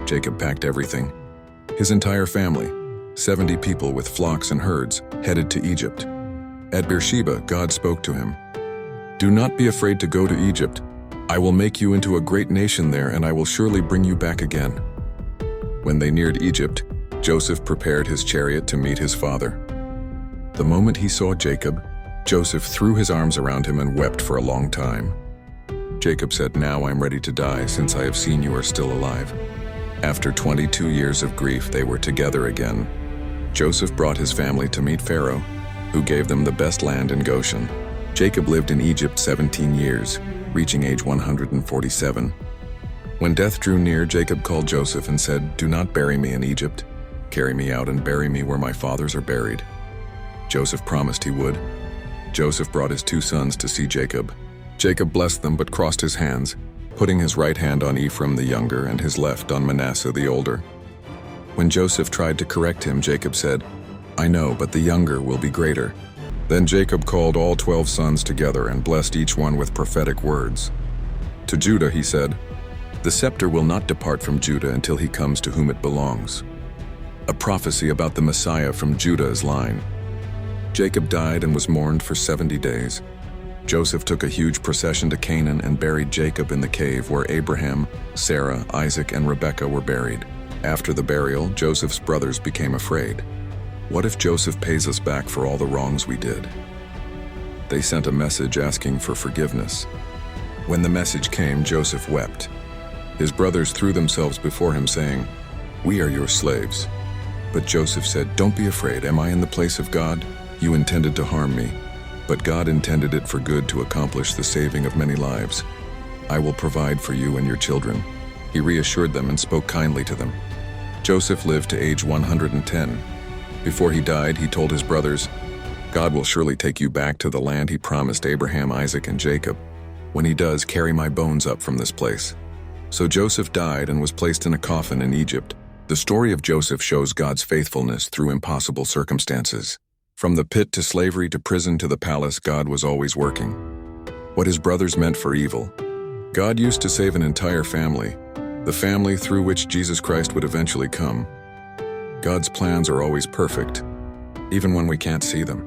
Jacob packed everything. His entire family, 70 people with flocks and herds, headed to Egypt. At Beersheba, God spoke to him. "Do not be afraid to go to Egypt. I will make you into a great nation there, and I will surely bring you back again." When they neared Egypt, Joseph prepared his chariot to meet his father. The moment he saw Jacob, Joseph threw his arms around him and wept for a long time. Jacob said, "Now I am ready to die, since I have seen you are still alive." After 22 years of grief, they were together again. Joseph brought his family to meet Pharaoh, who gave them the best land in Goshen. Jacob lived in Egypt 17 years, reaching age 147. When death drew near, Jacob called Joseph and said, "Do not bury me in Egypt. Carry me out and bury me where my fathers are buried." Joseph promised he would. Joseph brought his 2 sons to see Jacob. Jacob blessed them but crossed his hands, putting his right hand on Ephraim the younger and his left on Manasseh the older. When Joseph tried to correct him, Jacob said, "I know, but the younger will be greater." Then Jacob called all 12 sons together and blessed each one with prophetic words. To Judah he said, "The scepter will not depart from Judah until he comes to whom it belongs." A prophecy about the Messiah from Judah's line. Jacob died and was mourned for 70 days. Joseph took a huge procession to Canaan and buried Jacob in the cave where Abraham, Sarah, Isaac, and Rebekah were buried. After the burial, Joseph's brothers became afraid. What if Joseph pays us back for all the wrongs we did? They sent a message asking for forgiveness. When the message came, Joseph wept. His brothers threw themselves before him, saying, "We are your slaves." But Joseph said, "Don't be afraid. Am I in the place of God? You intended to harm me, but God intended it for good to accomplish the saving of many lives. I will provide for you and your children." He reassured them and spoke kindly to them. Joseph lived to age 110. Before he died, he told his brothers, "God will surely take you back to the land he promised Abraham, Isaac, and Jacob. When he does, carry my bones up from this place." So Joseph died and was placed in a coffin in Egypt. The story of Joseph shows God's faithfulness through impossible circumstances. From the pit to slavery to prison to the palace, God was always working. What his brothers meant for evil, God used to save an entire family, the family through which Jesus Christ would eventually come. God's plans are always perfect, even when we can't see them.